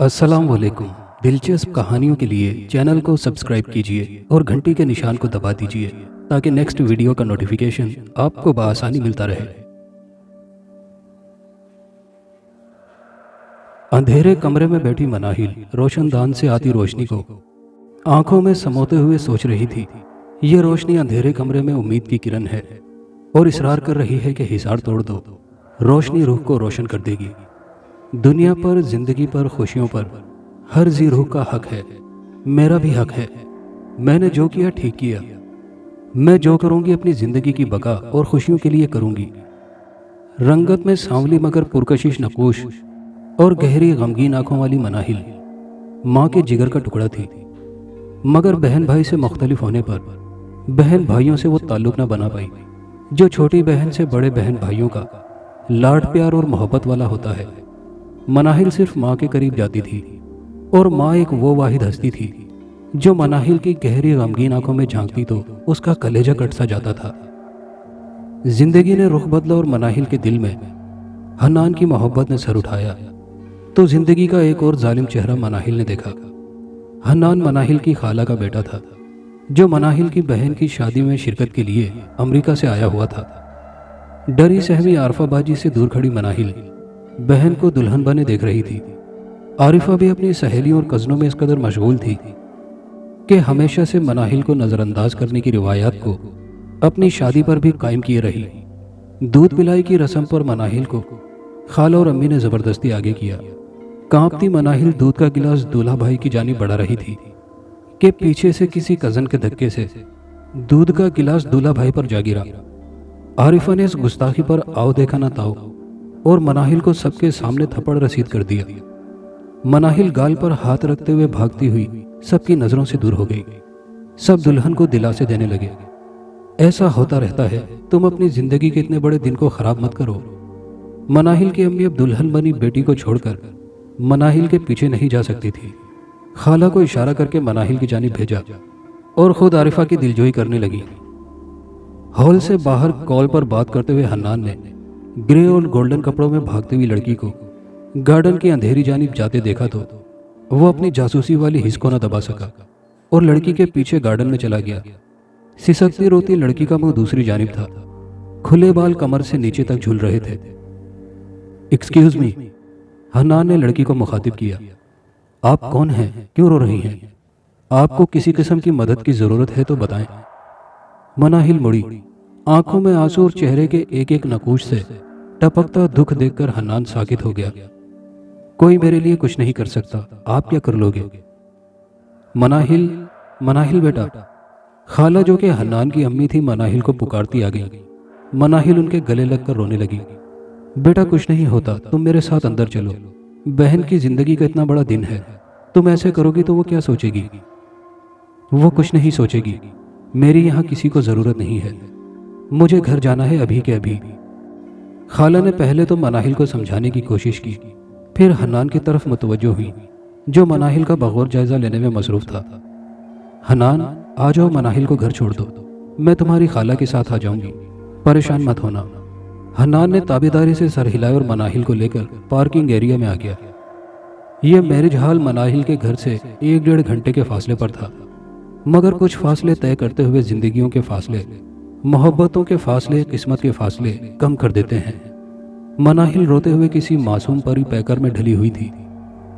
السلام علیکم۔ دلچسپ کہانیوں کے لیے چینل کو سبسکرائب کیجیے اور گھنٹی کے نشان کو دبا دیجیے تاکہ نیکسٹ ویڈیو کا نوٹیفیکیشن آپ کو بآسانی ملتا رہے۔ اندھیرے کمرے میں بیٹھی مناہل روشن دان سے آتی روشنی کو آنکھوں میں سموتے ہوئے سوچ رہی تھی۔ یہ روشنی اندھیرے کمرے میں امید کی کرن ہے اور اصرار کر رہی ہے کہ حصار توڑ دو، روشنی روح کو روشن کر دے گی۔ دنیا پر، زندگی پر، خوشیوں پر ہر ذی روح کا حق ہے، میرا بھی حق ہے۔ میں نے جو کیا ٹھیک کیا، میں جو کروں گی اپنی زندگی کی بقا اور خوشیوں کے لیے کروں گی۔ رنگت میں سانولی مگر پرکشش نقوش اور گہری غمگین آنکھوں والی مناہل ماں کے جگر کا ٹکڑا تھی، مگر بہن بھائی سے مختلف ہونے پر بہن بھائیوں سے وہ تعلق نہ بنا پائی جو چھوٹی بہن سے بڑے بہن بھائیوں کا لاڈ پیار اور محبت والا ہوتا ہے۔ مناہل صرف ماں کے قریب جاتی تھی اور ماں ایک وہ واحد ہستی تھی جو مناہل کی گہری غمگین آنکھوں میں جھانکتی تو اس کا کلیجہ کٹ سا جاتا تھا۔ زندگی نے رخ بدلا اور مناہل کے دل میں حنان کی محبت نے سر اٹھایا تو زندگی کا ایک اور ظالم چہرہ مناہل نے دیکھا۔ حنان مناہل کی خالہ کا بیٹا تھا جو مناہل کی بہن کی شادی میں شرکت کے لیے امریکہ سے آیا ہوا تھا۔ ڈری سہمی عارفہ باجی سے دور کھڑی مناہل بہن کو دلہن بنے دیکھ رہی تھی۔ عارفہ بھی اپنی سہیلیوں اور کزنوں میں اس قدر مشغول تھی کہ ہمیشہ سے مناہل کو نظر انداز کرنے کی روایات کو اپنی شادی پر بھی قائم کیے رہی۔ دودھ پلائی کی رسم پر مناہل کو خالہ اور امی نے زبردستی آگے کیا۔ کانپتی مناہل دودھ کا گلاس دولہا بھائی کی جانب بڑھا رہی تھی کہ پیچھے سے کسی کزن کے دھکے سے دودھ کا گلاس دولہا بھائی پر جا گرا۔ عارفہ نے اس گستاخی پر آؤ دیکھا نہ تاؤ اور مناہل کو سب کے سامنے تھپڑ رسید کر دیا۔ مناہل گال پر ہاتھ رکھتے ہوئے بھاگتی ہوئی سب کی نظروں سے دور ہو گئی۔ سب دلہن کو دلاسے دینے لگے، ایسا ہوتا رہتا ہے، تم اپنی زندگی کے اتنے بڑے دن کو خراب مت کرو۔ مناہل کی امی اب دلہن بنی بیٹی کو چھوڑ کر مناہل کے پیچھے نہیں جا سکتی تھی۔ خالہ کو اشارہ کر کے مناہل کی جانب بھیجا اور خود عارفہ کی دلجوئی کرنے لگی۔ ہال سے باہر کال پر بات کرتے ہوئے حنان نے گرے اور گولڈن کپڑوں میں بھاگتی ہوئی لڑکی کو گارڈن کی اندھیری جانب جاتے دیکھا تو وہ اپنی جاسوسی والی حس کو نہ دبا سکا اور لڑکی کے پیچھے گارڈن میں چلا گیا۔ سسکتی روتی لڑکی کا منہ دوسری جانب تھا، کھلے بال کمر سے نیچے تک جھول رہے تھے۔ ایکسکیوز می، حنان نے لڑکی کو مخاطب کیا، آپ کون ہیں؟ کیوں رو رہی ہیں؟ آپ کو کسی قسم کی مدد کی ضرورت ہے تو بتائیں۔ مناہل مڑی، آنکھوں میں آنسو اور چہرے کے ایک ایک نقوش سے ٹپکتا دکھ دیکھ کر حنان ساکت ہو گیا۔ کوئی میرے لیے کچھ نہیں کر سکتا، آپ کیا کر لو گے؟ مناہل بیٹا۔ خالہ جو کہ حنان کی امی تھی مناہل کو پکارتی آ گئی۔ مناہل ان کے گلے لگ کر رونے لگی۔ بیٹا کچھ نہیں ہوتا، تم میرے ساتھ اندر چلو، بہن کی زندگی کا اتنا بڑا دن ہے، تم ایسے کرو گی تو وہ کیا سوچے گی؟ وہ کچھ نہیں سوچے گی، میری یہاں کسی کو ضرورت نہیں ہے، مجھے گھر جانا ہے ابھی کے ابھی۔ خالہ نے پہلے تو مناہل کو سمجھانے کی کوشش کی، پھر حنان کی طرف متوجہ ہوئی جو مناہل کا بغور جائزہ لینے میں مصروف تھا۔ حنان آ جاؤ، مناہل کو گھر چھوڑ دو، میں تمہاری خالہ کے ساتھ آ جاؤں گی، پریشان مت ہونا۔ حنان نے تابیداری سے سر ہلائے اور مناہل کو لے کر پارکنگ ایریا میں آ گیا۔ یہ میرج ہال مناہل کے گھر سے 1-1.5 گھنٹے کے فاصلے پر تھا، مگر کچھ فاصلے طے کرتے ہوئے زندگیوں کے فاصلے، محبتوں کے فاصلے، قسمت کے فاصلے کم کر دیتے ہیں۔ مناہل روتے ہوئے کسی معصوم پری پیکر میں ڈھلی ہوئی تھی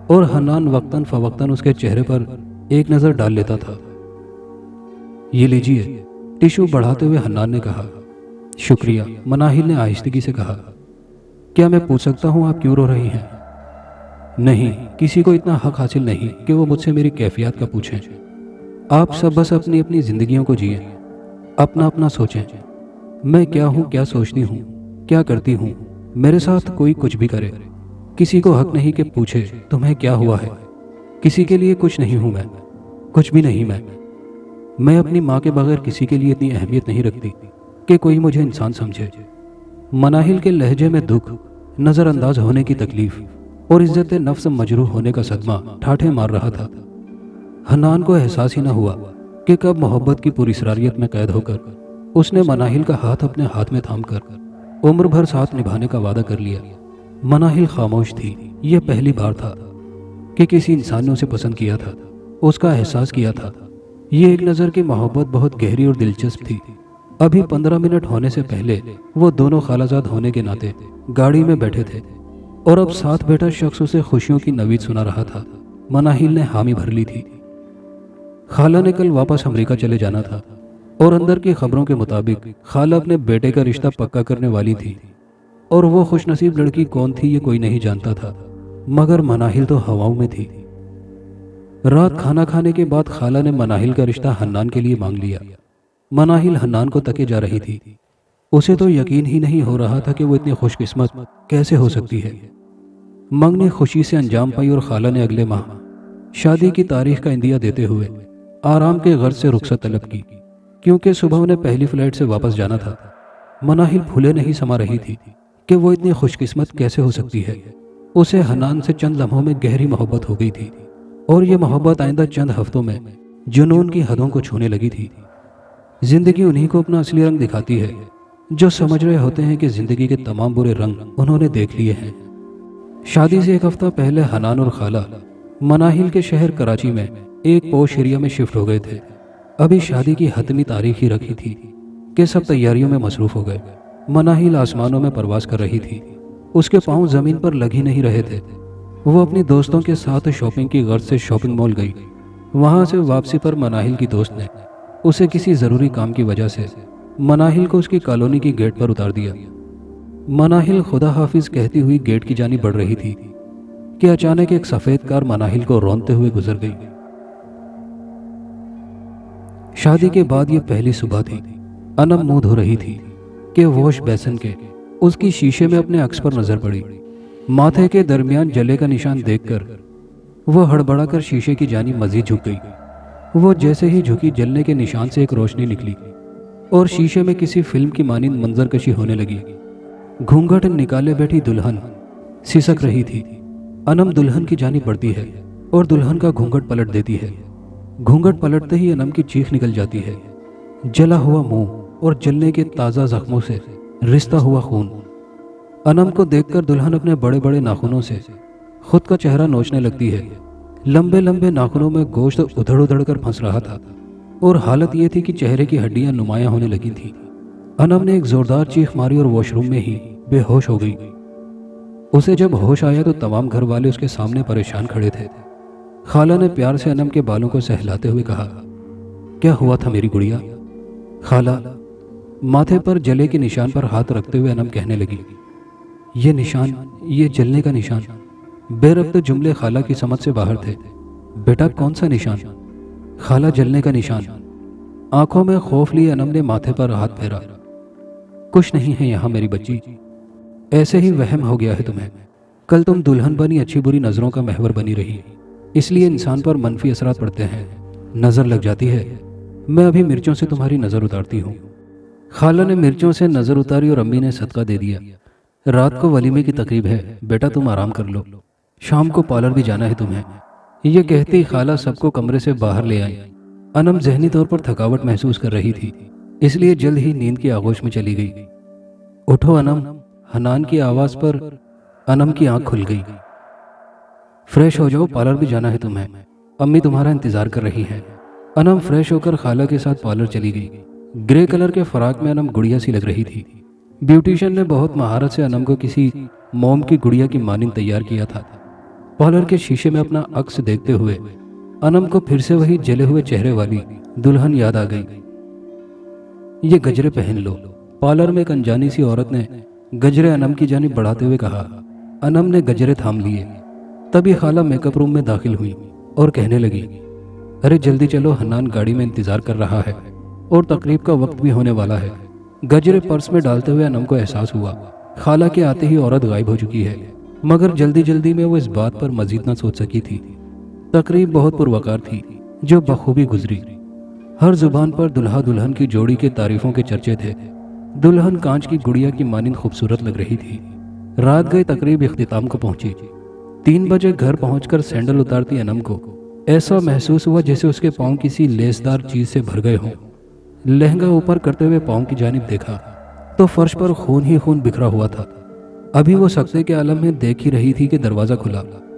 اور حنان وقتاً فوقتاً اس کے چہرے پر ایک نظر ڈال لیتا تھا۔ یہ لیجیے، ٹشو بڑھاتے ہوئے حنان نے کہا۔ شکریہ، مناہل نے آہستگی سے کہا۔ کیا میں پوچھ سکتا ہوں آپ کیوں رو رہی ہیں؟ نہیں، کسی کو اتنا حق حاصل نہیں کہ وہ مجھ سے میری کیفیات کا پوچھیں۔ آپ سب بس اپنی اپنی زندگیوں کو جئیں، اپنا اپنا سوچیں۔ میں کیا ہوں، کیا سوچتی ہوں، کیا کرتی ہوں، میرے ساتھ کوئی کچھ بھی کرے، کسی کو حق نہیں کہ پوچھے تمہیں کیا ہوا ہے۔ کسی کے لیے کچھ نہیں ہوں، میں کچھ بھی نہیں۔ میں اپنی ماں کے بغیر کسی کے لیے اتنی اہمیت نہیں رکھتی کہ کوئی مجھے انسان سمجھے۔ مناہل کے لہجے میں دکھ، نظر انداز ہونے کی تکلیف اور عزت نفس مجروح ہونے کا صدمہ ٹھاٹھے مار رہا تھا۔ حنان کو احساس ہی نہ ہوا کہ کب محبت کی پراسراریت میں قید ہو کر اس نے مناہل کا ہاتھ اپنے ہاتھ میں تھام کر عمر بھر ساتھ نبھانے کا وعدہ کر لیا۔ مناہل خاموش تھی، یہ پہلی بار تھا۔ کہ کسی انسان نے اسے پسند کیا تھا، اس کا احساس کیا تھا۔ یہ ایک نظر کی محبت بہت گہری اور دلچسپ تھی۔ ابھی 15 منٹ ہونے سے پہلے وہ دونوں خالازاد ہونے کے ناطے گاڑی میں بیٹھے تھے اور اب ساتھ بیٹھا شخص اسے خوشیوں کی نوید سنا رہا تھا۔ مناہل نے حامی بھر لی تھی۔ خالہ نے کل واپس امریکہ چلے جانا تھا اور اندر کی خبروں کے مطابق خالہ اپنے بیٹے کا رشتہ پکا کرنے والی تھی، اور وہ خوش نصیب لڑکی کون تھی یہ کوئی نہیں جانتا تھا، مگر مناہل تو ہواؤں میں تھی۔ رات کھانا کھانے کے بعد خالہ نے مناہل کا رشتہ حنان کے لیے مانگ لیا۔ مناہل حنان کو تکے جا رہی تھی۔ اسے تو یقین ہی نہیں ہو رہا تھا کہ وہ اتنی خوش قسمت کیسے ہو سکتی ہے۔ منگنی خوشی سے انجام پائی اور خالہ نے اگلے ماہ شادی کی تاریخ کا اندیا دیتے ہوئے آرام کے غرض سے رخصت طلب کی، کیونکہ صبح انہیں پہلی فلائٹ سے واپس جانا تھا۔ مناہل پھولے نہیں سما رہی تھی کہ وہ اتنی خوش قسمت کیسے ہو سکتی ہے۔ اسے حنان سے چند لمحوں میں گہری محبت ہو گئی تھی، اور یہ محبت آئندہ چند ہفتوں میں جنون کی حدوں کو چھونے لگی تھی۔ زندگی انہی کو اپنا اصلی رنگ دکھاتی ہے جو سمجھ رہے ہوتے ہیں کہ زندگی کے تمام برے رنگ انہوں نے دیکھ لیے ہیں۔ شادی سے ایک ہفتہ پہلے حنان اور خالہ مناہل کے شہر کراچی میں ایک پوش ایریا میں شفٹ ہو گئے تھے۔ ابھی شادی کی حتمی تاریخ ہی رکھی تھی کہ سب تیاریوں میں مصروف ہو گئے۔ مناہل آسمانوں میں پرواز کر رہی تھی، اس کے پاؤں زمین پر لگ ہی نہیں رہے تھے۔ وہ اپنی دوستوں کے ساتھ شاپنگ کی غرض سے شاپنگ مال گئی۔ وہاں سے واپسی پر مناہل کی دوست نے اسے کسی ضروری کام کی وجہ سے مناہل کو اس کی کالونی کی گیٹ پر اتار دیا۔ مناہل خدا حافظ کہتی ہوئی گیٹ کی جانب بڑھ رہی تھی کہ اچانک ایک سفید کار مناہل کو رونتے ہوئے گزر گئی۔ شادی کے بعد یہ پہلی صبح تھی۔ انم منہ دھو رہی تھی کہ واش بیسن کے اس کی شیشے میں اپنے عکس پر نظر پڑی۔ ماتھے کے درمیان جلے کا نشان دیکھ کر وہ ہڑبڑا کر شیشے کی جانب مزید جھک گئی۔ وہ جیسے ہی جھکی، جلنے کے نشان سے ایک روشنی نکلی اور شیشے میں کسی فلم کی مانند منظر کشی ہونے لگی۔ گھونگھٹ نکالے بیٹھی دلہن سسک رہی تھی۔ انم دلہن کی جانب بڑھتی ہے اور دلہن کا گھونگھٹ پلٹ دیتی ہے۔ گھونگھٹ پلٹتے ہی انم کی چیخ نکل جاتی ہے۔ جلا ہوا منہ اور جلنے کے تازہ زخموں سے رستا ہوا خون۔ انم کو دیکھ کر دلہن اپنے بڑے بڑے ناخنوں سے خود کا چہرہ نوچنے لگتی ہے۔ لمبے لمبے ناخنوں میں گوشت ادھڑ ادھڑ کر پھنس رہا تھا، اور حالت یہ تھی کہ چہرے کی ہڈیاں نمایاں ہونے لگی تھیں۔ انم نے ایک زوردار چیخ ماری اور واش روم میں ہی بے ہوش ہو گئی۔ اسے جب ہوش آیا تو تمام گھر والے اس کے سامنے پریشان کھڑے تھے۔ خالہ نے پیار سے انم کے بالوں کو سہلاتے ہوئے کہا، کیا ہوا تھا میری گڑیا؟ خالہ ماتھے پر جلے کے نشان پر ہاتھ رکھتے ہوئے انم کہنے لگی، یہ نشان، یہ جلنے کا نشان۔ بے ربط جملے خالہ کی سمجھ سے باہر تھے۔ بیٹا کون سا نشان؟ خالہ جلنے کا نشان۔ آنکھوں میں خوف لیے انم نے ماتھے پر ہاتھ پھیرا۔ کچھ نہیں ہے یہاں میری بچی، ایسے ہی وہم ہو گیا ہے تمہیں۔ کل تم دلہن بنی اچھی بری نظروں کا محور بنی رہی، اس لیے انسان پر منفی اثرات پڑتے ہیں، نظر لگ جاتی ہے۔ میں ابھی مرچوں سے تمہاری نظر اتارتی ہوں۔ خالہ نے مرچوں سے نظر اتاری اور امی نے صدقہ دے دیا۔ رات کو ولیمے کی تقریب ہے، بیٹا تم آرام کر لو، شام کو پارلر بھی جانا ہے تمہیں۔ یہ کہتی خالہ سب کو کمرے سے باہر لے آئی۔ انم ذہنی طور پر تھکاوٹ محسوس کر رہی تھی، اس لیے جلد ہی نیند کی آغوش میں چلی گئی۔ اٹھو انم، حنان کی آواز پر انم کی آنکھ کھل گئی۔ فریش ہو جاؤ، پارلر بھی جانا ہے تمہیں، امی تمہارا انتظار کر رہی ہیں۔ انم فریش ہو کر خالہ کے ساتھ پارلر چلی گئی۔ گرے کلر کے فراق میں انم گڑیا سی لگ رہی تھی۔ بیوٹیشن نے بہت مہارت سے انم کو کسی موم کی گڑیا کی مانند تیار کیا تھا۔ پارلر کے شیشے میں اپنا عکس دیکھتے ہوئے انم کو پھر سے وہی جلے ہوئے چہرے والی دلہن یاد آ گئی۔ یہ گجرے پہن لو، پارلر میں ایک انجانی سی عورت نے گجرے انم کی جانب بڑھاتے ہوئے کہا۔ انم نے گجرے تھام لیے۔ تبھی خالہ میک اپ روم میں داخل ہوئی اور کہنے لگی، ارے جلدی چلو، حنان گاڑی میں انتظار کر رہا ہے اور تقریب کا وقت بھی ہونے والا ہے۔ گجرے پرس میں ڈالتے ہوئے انم کو احساس ہوا خالہ کے آتے ہی عورت غائب ہو چکی ہے، مگر جلدی جلدی میں وہ اس بات پر مزید نہ سوچ سکی تھی۔ تقریب بہت پروقار تھی جو بخوبی گزری۔ ہر زبان پر دلہا دلہن کی جوڑی کے تعریفوں کے چرچے تھے۔ دلہن کانچ کی گڑیا کی مانند خوبصورت لگ رہی تھی۔ رات گئی تقریب اختتام کو پہنچی۔ 3 بجے گھر پہنچ کر سینڈل اتارتی انم کو ایسا محسوس ہوا جیسے اس کے پاؤں کسی لیسدار چیز سے بھر گئے ہوں۔ لہنگا اوپر کرتے ہوئے پاؤں کی جانب دیکھا تو فرش پر خون ہی خون بکھرا ہوا تھا۔ ابھی وہ سکتے کے عالم میں دیکھ ہی رہی تھی کہ دروازہ کھلا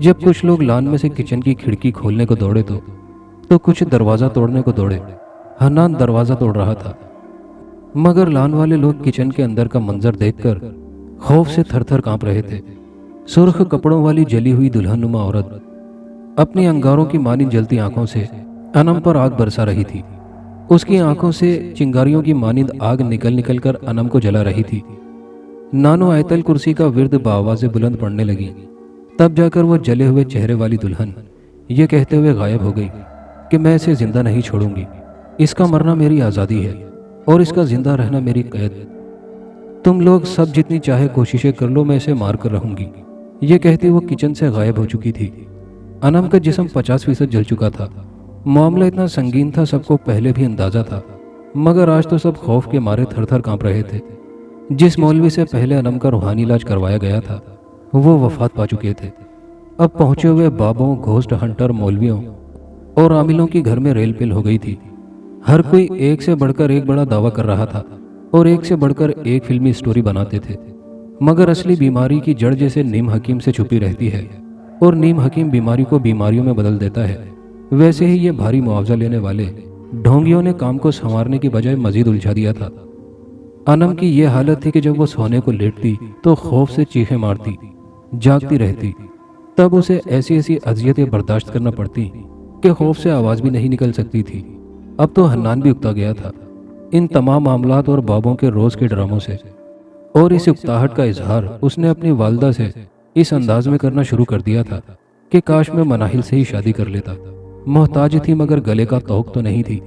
جب کچھ لوگ لان میں سے کچن کی کھڑکی کھولنے کو دوڑے تو کچھ دروازہ توڑنے کو دوڑے۔ حنان دروازہ توڑ رہا تھا، مگر لان والے لوگ کچن کے اندر کا منظر دیکھ کر خوف سے تھر تھر کانپ رہے تھے۔ سرخ کپڑوں والی جلی ہوئی دلہن نما عورت اپنی انگاروں کی مانند جلتی آنکھوں سے انم پر آگ برسا رہی تھی۔ اس کی آنکھوں سے چنگاریوں کی مانند آگ نکل نکل کر انم کو جلا رہی تھی۔ نانو آیت الکرسی کا ورد بآواز بلند پڑھنے لگی۔ تب جا کر وہ جلے ہوئے چہرے والی دلہن یہ کہتے ہوئے غائب ہو گئی کہ میں اسے زندہ نہیں چھوڑوں گی، اس کا مرنا میری آزادی ہے اور اس کا زندہ رہنا میری قید۔ تم لوگ سب جتنی چاہے کوششیں کر لو، میں اسے مار کر رہوں گی۔ یہ کہتی وہ کچن سے غائب ہو چکی تھی۔ انم کا جسم 50% جل چکا تھا۔ معاملہ اتنا سنگین تھا، سب کو پہلے بھی اندازہ تھا، مگر آج تو سب خوف کے مارے تھر تھر کانپ رہے تھے۔ جس مولوی سے پہلے انم کا روحانی علاج کروایا گیا تھا وہ وفات پا چکے تھے۔ اب پہنچے ہوئے بابوں، گھوسٹ ہنٹر، مولویوں اور عاملوں کی گھر میں ریل پل ہو گئی تھی۔ ہر کوئی ایک سے بڑھ کر ایک بڑا دعویٰ کر رہا تھا اور ایک سے بڑھ کر ایک فلمی سٹوری بناتے تھے، مگر اصلی بیماری کی جڑ جیسے نیم حکیم سے چھپی رہتی ہے اور نیم حکیم بیماری کو بیماریوں میں بدل دیتا ہے، ویسے ہی یہ بھاری معاوضہ لینے والے ڈھونگیوں نے کام کو سنوارنے کی بجائے مزید الجھا دیا تھا۔ انم کی یہ حالت تھی کہ جب وہ سونے کو لیٹتی تو خوف سے چیخیں مارتی، جاگتی رہتی، تب اسے ایسی ایسی اذیتیں برداشت کرنا پڑتی کہ خوف سے آواز بھی نہیں نکل سکتی تھی۔ اب تو حنان بھی اکتا گیا تھا ان تمام معاملات اور بابوں کے روز کے ڈراموں سے، اور اس اکتاہٹ کا اظہار اس نے اپنی والدہ سے اس انداز میں کرنا شروع کر دیا تھا کہ کاش میں مناہل سے ہی شادی کر لیتا۔ محتاج تھی مگر گلے کا طوق تو نہیں تھی،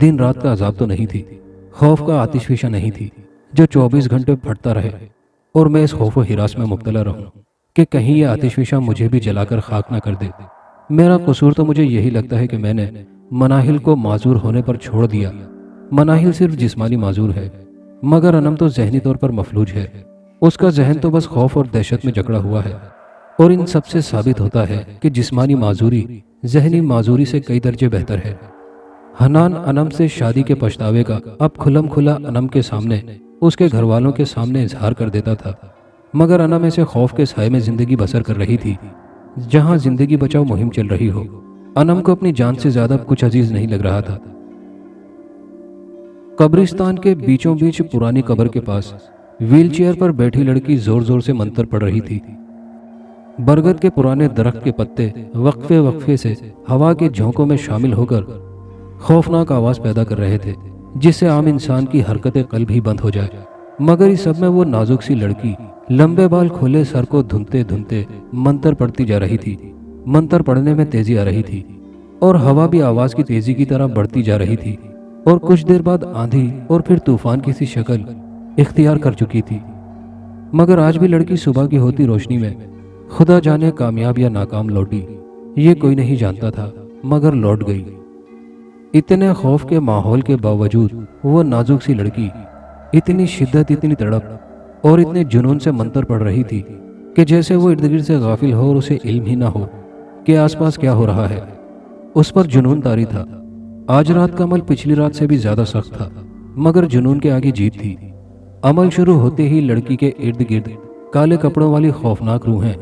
دن رات کا عذاب تو نہیں تھی، خوف کا آتش فشاں نہیں تھی جو 24 گھنٹے پھٹتا رہے اور میں اس خوف و ہراس میں مبتلا رہوں کہ کہیں یہ آتش فشاں مجھے بھی جلا کر خاک نہ کر دے۔ میرا قصور تو مجھے یہی لگتا ہے کہ میں نے مناہل کو معذور ہونے پر چھوڑ دیا۔ مناہل صرف جسمانی معذور ہے، مگر انم تو ذہنی طور پر مفلوج ہے۔ اس کا ذہن تو بس خوف اور دہشت میں جکڑا ہوا ہے، اور ان سب سے ثابت ہوتا ہے کہ جسمانی معذوری ذہنی معذوری سے کئی درجے بہتر ہے۔ حنان انم سے شادی کے پچھتاوے کا اب کھلم کھلا انم کے سامنے، اس کے گھر والوں کے سامنے اظہار کر دیتا تھا، مگر انم ایسے خوف کے سائے میں زندگی بسر کر رہی تھی جہاں زندگی بچاؤ مہم چل رہی ہو۔ انم کو اپنی جان سے زیادہ کچھ عزیز نہیں لگ رہا تھا۔ قبرستان کے بیچوں بیچ پرانی قبر کے پاس ویل چیئر پر بیٹھی لڑکی زور زور سے منتر پڑھ رہی تھی۔ برگد کے پرانے درخت کے پتے وقفے وقفے سے ہوا کے جھونکوں میں شامل ہو کر خوفناک آواز پیدا کر رہے تھے، جس سے عام انسان کی حرکت قلب ہی بند ہو جائے، مگر اس سب میں وہ نازک سی لڑکی لمبے بال کھولے سر کو دھنتے دھنتے منتر پڑھتی جا رہی تھی۔ منتر پڑھنے میں تیزی آ رہی تھی اور ہوا بھی آواز کی تیزی کی طرح بڑھتی جا رہی تھی، اور کچھ دیر بعد آندھی اور پھر طوفان کی سی شکل اختیار کر چکی تھی۔ مگر آج بھی لڑکی صبح کی ہوتی روشنی میں خدا جانے کامیاب یا ناکام لوٹی، یہ کوئی نہیں جانتا تھا، مگر لوٹ گئی۔ اتنے خوف کے ماحول کے باوجود وہ نازک سی لڑکی اتنی شدت، اتنی تڑپ اور اتنے جنون سے منتر پڑھ رہی تھی کہ جیسے وہ ارد گرد سے غافل ہو اور اسے علم ہی نہ ہو کہ آس پاس کیا ہو رہا ہے۔ اس پر جنون طاری تھا۔ آج رات کا عمل پچھلی رات سے بھی زیادہ سخت تھا، مگر جنون کے آگے جیت تھی۔ عمل شروع ہوتے ہی لڑکی کے ارد گرد کالے کپڑوں والی خوفناک روحیں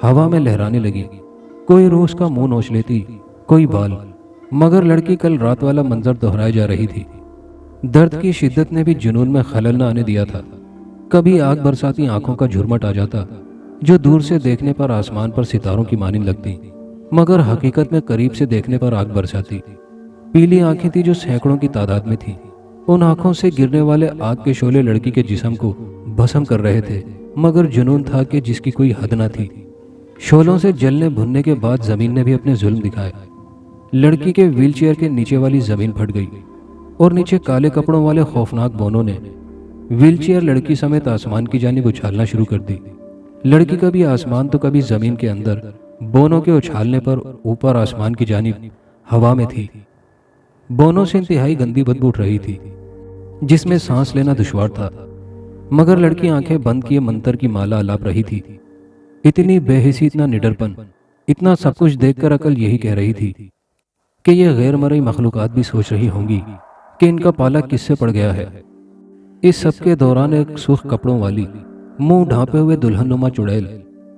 ہوا میں لہرانے لگی۔ کوئی روح اس کا منہ نوچ لیتی، کوئی بال، مگر لڑکی کل رات والا منظر دہرائے جا رہی تھی۔ درد کی شدت نے بھی جنون میں خلل نہ آنے دیا تھا۔ کبھی آگ برساتی آنکھوں کا جھرمٹ آ جاتا جو دور سے دیکھنے پر آسمان پر ستاروں کی مانند لگتی، مگر حقیقت میں قریب سے دیکھنے پر آگ برساتی۔ پیلی آنکھیں تھی جو سینکڑوں کی تعداد میں تھی۔ ان آنکھوں سے گرنے والے آگ کے شعلے لڑکی کے جسم کو بھسم کر رہے تھے، مگر جنون تھا کہ جس کی کوئی حد نہ تھی۔ شعلوں سے جلنے بھننے کے بعد زمین نے بھی اپنے ظلم دکھائے۔ لڑکی کے ویل چیئر کے نیچے والی زمین پھٹ گئی اور نیچے کالے کپڑوں والے خوفناک بونوں نے ویل چیئر لڑکی سمیت آسمان کی جانب اچھالنا شروع کر دی۔ لڑکی کبھی آسمان تو کبھی زمین کے اندر بونوں کے اچھالنے پر اوپر آسمان کی جانب ہوا میں تھی۔ بونوں سے انتہائی گندی بدبو اٹھ رہی تھی جس میں سانس لینا دشوار تھا، مگر لڑکی آنکھیں بند کیے منتر کی مالا الاپ رہی تھی۔ اتنی بے حسی، اتنا نڈرپن، اتنا سب کچھ دیکھ کر عقل یہی کہہ رہی تھی کہ یہ غیر مرئی مخلوقات بھی سوچ رہی ہوں گی کہ ان کا پالا کس سے پڑ گیا ہے۔ اس سب کے دوران ایک سرخ کپڑوں والی منہ ڈھانپے ہوئے دلہن نما چڑیل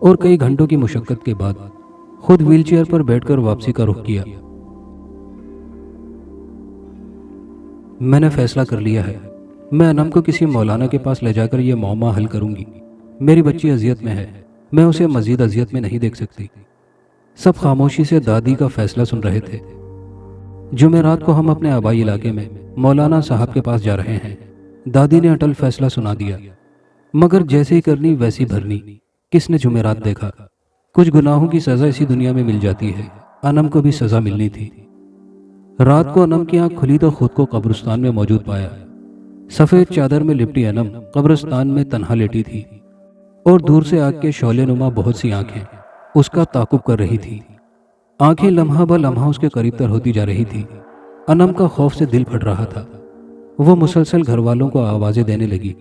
اور کئی گھنٹوں کی مشقت کے بعد خود ویل چیئر پر بیٹھ کر واپسی کا رخ کیا۔ میں نے فیصلہ کر لیا ہے، میں انم کو کسی مولانا کے پاس لے جا کر یہ معمہ حل کروں گی۔ میری بچی اذیت میں ہے، میں اسے مزید اذیت میں نہیں دیکھ سکتی۔ سب خاموشی سے دادی کا فیصلہ سن رہے تھے۔ جمعرات کو ہم اپنے آبائی علاقے میں مولانا صاحب کے پاس جا رہے ہیں۔ دادی نے اٹل فیصلہ سنا دیا، مگر جیسے ہی کرنی ویسی بھرنی۔ کس نے جمعرات دیکھا؟ کچھ گناہوں کی سزا اسی دنیا میں مل جاتی ہے، انم کو بھی سزا ملنی تھی۔ رات کو انم کی آنکھ کھلی تو خود کو قبرستان میں موجود پایا۔ سفید چادر میں لپٹی انم قبرستان میں تنہا لیٹی تھی، اور دور سے آگ کے شعلے نما بہت سی آنکھیں اس کا تعاقب کر رہی تھی۔ آنکھیں لمحہ بہ لمحہ اس کے قریب تر ہوتی جا رہی تھی۔ انم کا خوف سے دل پھٹ رہا تھا۔ وہ مسلسل گھر والوں کو آوازیں دینے لگی،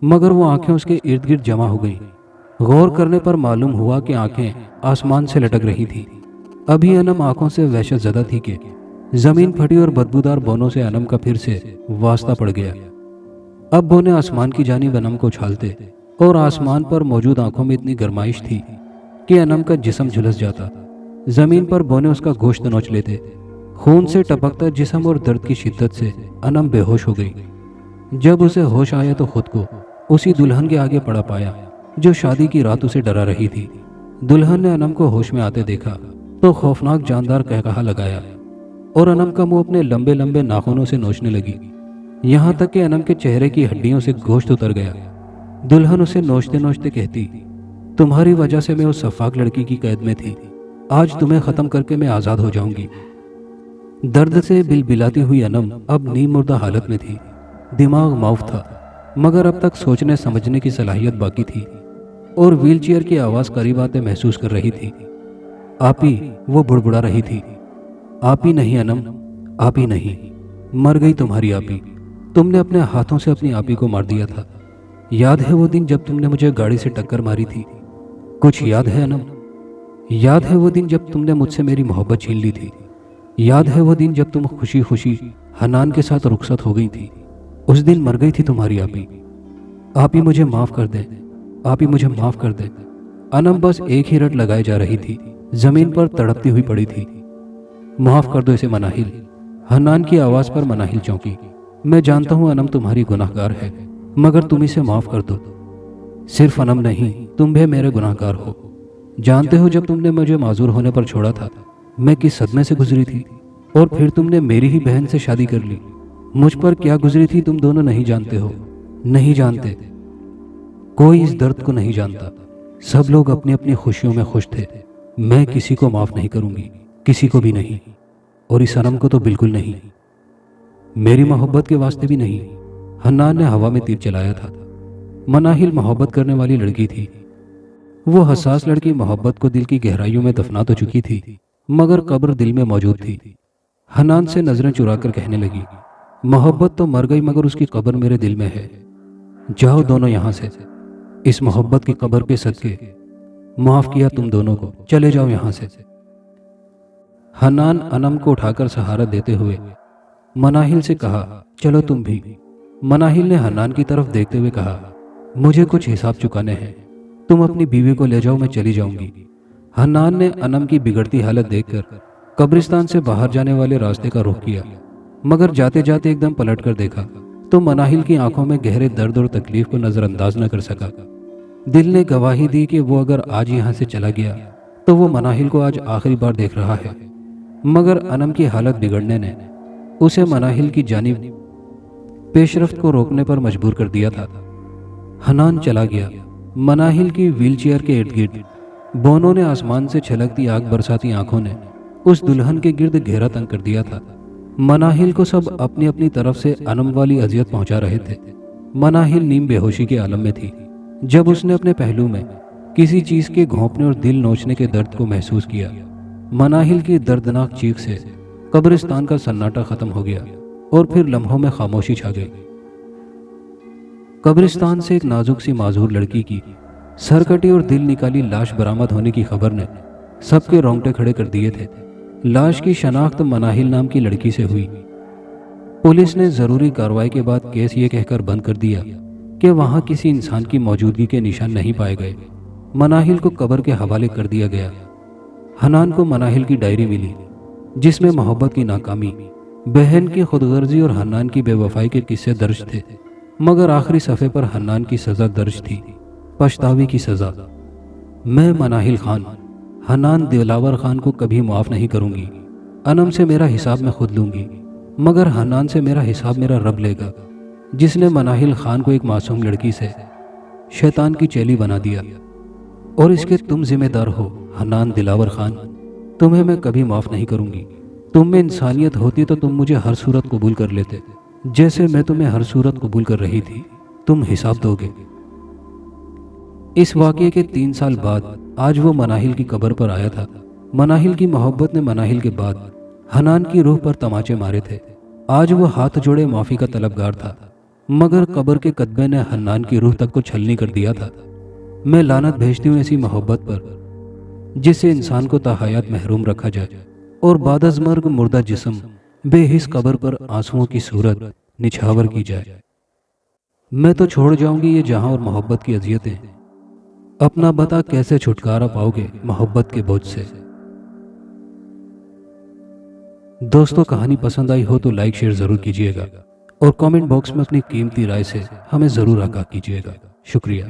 مگر وہ آنکھیں اس کے ارد گرد جمع ہو گئیں۔ غور کرنے پر معلوم ہوا کہ آنکھیں آسمان سے لٹک رہی تھی۔ ابھی انم آنکھوں سے وحشت زدہ تھی کہ زمین پھٹی اور بدبودار بونوں سے انم کا پھر سے واسطہ پڑ گیا۔ اب بونے آسمان کی جانب انم کو اچھالتے، اور آسمان پر موجود آنکھوں میں اتنی گرمائش تھی کہ انم کا جسم جھلس جاتا۔ زمین پر بونے اس کا گوشت نوچ لیتے۔ خون سے ٹپکتا جسم اور درد کی شدت سے انم بے ہوش ہو گئی۔ جب اسے ہوش آیا تو خود کو اسی دلہن کے آگے پڑا پایا جو شادی کی رات اسے ڈرا رہی تھی۔ دلہن نے انم کو ہوش میں آتے دیکھا تو خوفناک جاندار قہقہا لگایا، اور انم کا منہ اپنے لمبے لمبے ناخنوں سے نوچنے لگی، یہاں تک کہ انم کے چہرے کی ہڈیوں سے گوشت اتر گیا۔ دلہن اسے نوچتے نوچتے کہتی، تمہاری وجہ سے میں اس سفاک لڑکی کی قید میں تھی، آج تمہیں ختم کر کے میں آزاد ہو جاؤں گی۔ درد سے بلبلاتی ہوئی انم اب نیم مردہ حالت میں تھی۔ دماغ معاف تھا، مگر اب تک سوچنے سمجھنے کی صلاحیت باقی تھی، اور ویل چیئر کی آواز قریب آتے محسوس کر رہی تھی۔ آپی، وہ بڑبڑا رہی تھی، آپی نہیں انم، آپی نہیں، مر گئی تمہاری آپی۔ تم نے اپنے ہاتھوں سے اپنی آپی کو مار دیا تھا۔ یاد ہے وہ دن جب تم نے مجھے گاڑی سے ٹکر ماری تھی؟ کچھ یاد ہے انم؟ یاد ہے وہ دن جب تم نے مجھ سے میری محبت چھین لی تھی؟ یاد ہے وہ دن جب تم خوشی خوشی حنان کے ساتھ رخصت ہو گئی تھی؟ اس دن مر گئی تھی تمہاری آپی۔ آپی مجھے معاف کر دے، آپی مجھے معاف کر دے۔ انم بس ایک ہی رٹ لگائے جا رہی تھی، زمین پر تڑپتی ہوئی پڑی تھی۔ معاف کر دو اسے مناہل۔ حنان کی آواز پر مناہل چونکی۔ میں جانتا ہوں انم تمہاری گناہ گار ہے، مگر تم اسے معاف کر دو۔ صرف انم نہیں، تم بھی میرے گناہ گار ہو۔ جانتے ہو جب تم نے مجھے معذور ہونے پر چھوڑا تھا میں کس صدمے سے گزری تھی، اور پھر تم نے میری ہی بہن سے شادی کر لی۔ مجھ پر کیا گزری تھی تم دونوں نہیں جانتے ہو، نہیں جانتے۔ کوئی اس درد کو نہیں جانتا۔ سب لوگ اپنی اپنی خوشیوں میں خوش تھے۔ میں کسی کو معاف نہیں کروں گی، کسی کو بھی نہیں، اور اس انم کو تو بالکل نہیں، میری محبت کے واسطے بھی نہیں۔ حنان نے ہوا میں تیر چلایا تھا۔ مناہل محبت کرنے والی لڑکی تھی۔ وہ حساس لڑکی محبت کو دل کی گہرائیوں میں دفنا تو چکی تھی، مگر قبر دل میں موجود تھی۔ حنان سے نظریں چرا کر کہنے لگی، محبت تو مر گئی مگر اس کی قبر میرے دل میں ہے۔ جاؤ دونوں یہاں سے، اس محبت کی قبر کے صدقے معاف کیا تم دونوں کو، چلے جاؤ یہاں سے۔ حنان انم کو اٹھا کر سہارا دیتے ہوئے مناہل سے کہا، چلو تم بھی۔ مناہل نے حنان کی طرف دیکھتے ہوئے کہا، مجھے کچھ حساب چکانے ہیں، تم اپنی بیوی کو لے جاؤ، میں چلی جاؤں گی۔ حنان نے انم کی بگڑتی حالت دیکھ کر قبرستان سے باہر جانے والے راستے کا رخ کیا، مگر جاتے جاتے ایک دم پلٹ کر دیکھا تو مناہل کی آنکھوں میں گہرے درد اور تکلیف کو نظر انداز نہ کر سکا۔ دل نے گواہی دی کہ وہ اگر آج یہاں سے چلا گیا تو وہ مناہل کو آج آخری بار دیکھ رہا ہے، مگر انم کی حالت بگڑنے نے اسے مناہل کی جانب پیش رفت کو روکنے پر مجبور کر دیا تھا۔ حنان چلا گیا۔ مناہل کی ویل چیئر کے ارد گرد بونوں نے آسمان سے چھلکتی آگ برساتی آنکھوں نے اس دلہن کے گرد گھیرا تنگ کر دیا تھا۔ مناہل کو سب اپنی اپنی طرف سے انم والی اذیت پہنچا رہے تھے۔ مناہل نیم بے ہوشی کے عالم میں تھی جب اس نے اپنے پہلو میں کسی چیز کے گھونپنے اور دل نوچنے کے درد کو محسوس کیا۔ مناہل کی دردناک چیخ سے قبرستان کا سناٹا ختم ہو گیا اور پھر لمحوں میں خاموشی چھا گئی۔ قبرستان سے ایک نازک سی معذور لڑکی کی سر کٹی اور دل نکالی لاش برآمد ہونے کی خبر نے سب کے رونگٹے کھڑے کر دیے تھے۔ لاش کی شناخت مناہل نام کی لڑکی سے ہوئی۔ پولیس نے ضروری کارروائی کے بعد کیس یہ کہہ کر بند کر دیا کہ وہاں کسی انسان کی موجودگی کے نشان نہیں پائے گئے۔ مناہل کو قبر کے حوالے کر دیا گیا۔ حنان کو مناہل کی ڈائری ملی جس میں محبت کی ناکامی، بہن کی خود غرضی اور حنان کی بے وفائی کے قصے درج تھے، مگر آخری صفحے پر حنان کی سزا درج تھی، پچھتاوے کی سزا۔ میں مناہل خان حنان دلاور خان کو کبھی معاف نہیں کروں گی۔ انم سے میرا حساب میں خود لوں گی، مگر حنان سے میرا حساب میرا رب لے گا، جس نے مناہل خان کو ایک معصوم لڑکی سے شیطان کی چیلی بنا دیا، اور اس کے تم ذمہ دار ہو حنان دلاور خان۔ تمہیں میں کبھی معاف نہیں کروں گی۔ تم میں انسانیت ہوتی تو تم مجھے ہر صورت قبول کر لیتے، جیسے میں تمہیں ہر صورت قبول کر رہی تھی۔ تم حساب دو گے۔ اس واقعے کے 3 سال بعد آج وہ مناہل کی قبر پر آیا تھا۔ مناہل کی محبت نے مناہل کے بعد حنان کی روح پر تماچے مارے تھے۔ آج وہ ہاتھ جوڑے معافی کا طلبگار تھا، مگر قبر کے قدبے نے حنان کی روح تک کو چھلنی کر دیا تھا۔ میں لعنت بھیجتی ہوں ایسی محبت پر جس سے انسان کو تا حیات محروم رکھا جائے اور بعد از مرگ مردہ جسم بے حس قبر پر آنسوؤں کی صورت نچھاور کی جائے۔ میں تو چھوڑ جاؤں گی یہ جہاں اور محبت کی اذیتیں، اپنا بتا کیسے چھٹکارا پاؤ گے محبت کے بوجھ سے۔ دوستو کہانی پسند آئی ہو تو لائک شیئر ضرور کیجیے گا، اور کامنٹ باکس میں اپنی قیمتی رائے سے ہمیں ضرور آگاہ کیجیے گا۔ شکریہ۔